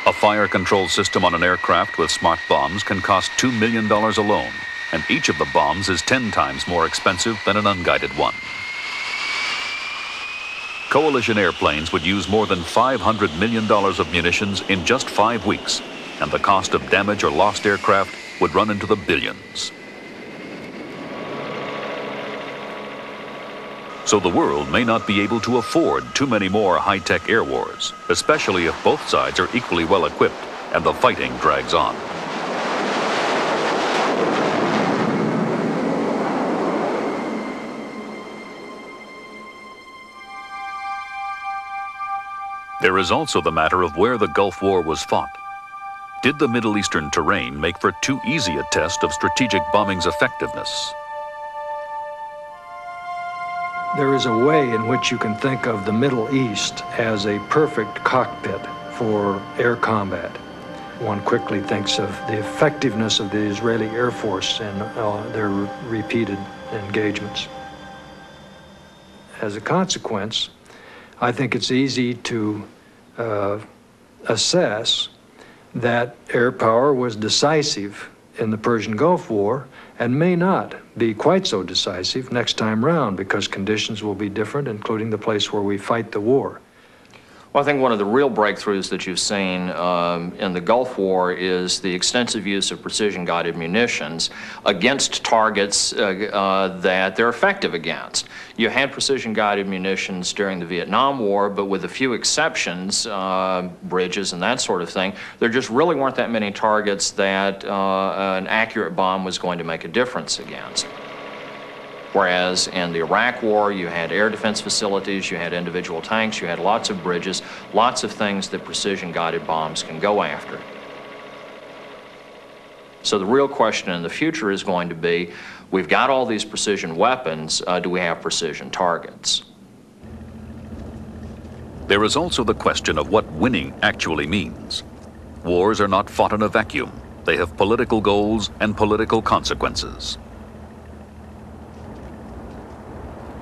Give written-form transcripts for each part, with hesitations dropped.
A fire control system on an aircraft with smart bombs can cost $2 million alone, and each of the bombs is 10 times more expensive than an unguided one. Coalition airplanes would use more than $500 million of munitions in just 5 weeks, and the cost of damaged or lost aircraft would run into the billions. So the world may not be able to afford too many more high-tech air wars, especially if both sides are equally well equipped and the fighting drags on. There is also the matter of where the Gulf War was fought. Did the Middle Eastern terrain make for too easy a test of strategic bombing's effectiveness? There is a way in which you can think of the Middle East as a perfect cockpit for air combat. One quickly thinks of the effectiveness of the Israeli Air Force in their repeated engagements. As a consequence, I think it's easy to assess that air power was decisive in the Persian Gulf War and may not be quite so decisive next time round because conditions will be different, including the place where we fight the war. Well, I think one of the real breakthroughs that you've seen in the Gulf War is the extensive use of precision-guided munitions against targets that they're effective against. You had precision-guided munitions during the Vietnam War, but with a few exceptions, bridges and that sort of thing, there just really weren't that many targets that an accurate bomb was going to make a difference against. Whereas in the Iraq War, you had air defense facilities, you had individual tanks, you had lots of bridges, lots of things that precision-guided bombs can go after. So the real question in the future is going to be, we've got all these precision weapons, do we have precision targets? There is also the question of what winning actually means. Wars are not fought in a vacuum. They have political goals and political consequences.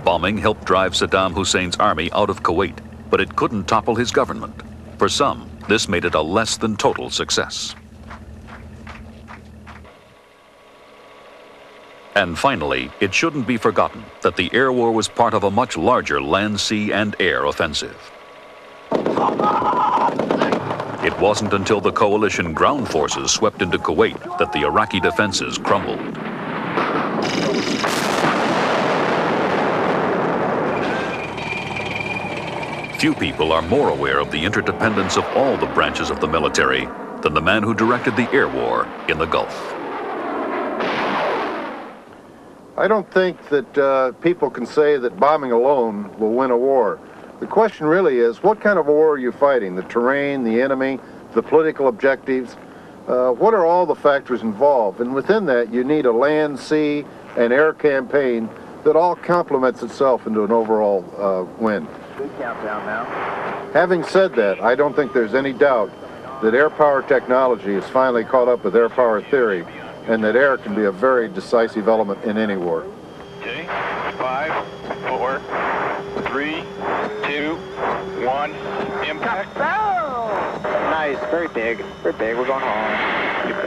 Bombing helped drive Saddam Hussein's army out of Kuwait, but it couldn't topple his government. For some, this made it a less than total success. And finally, it shouldn't be forgotten that the air war was part of a much larger land, sea, and air offensive. It wasn't until the coalition ground forces swept into Kuwait that the Iraqi defenses crumbled. Few people are more aware of the interdependence of all the branches of the military than the man who directed the air war in the Gulf. I don't think that people can say that bombing alone will win a war. The question really is, what kind of war are you fighting? The terrain, the enemy, the political objectives? What are all the factors involved? And within that, you need a land, sea, and air campaign that all complements itself into an overall win. Good countdown now. Having said that, I don't think there's any doubt that air power technology has finally caught up with air power theory, and that air can be a very decisive element in any war. Okay, 5, 4, 3, 2, 1, impact. Nice, very big, we're going home.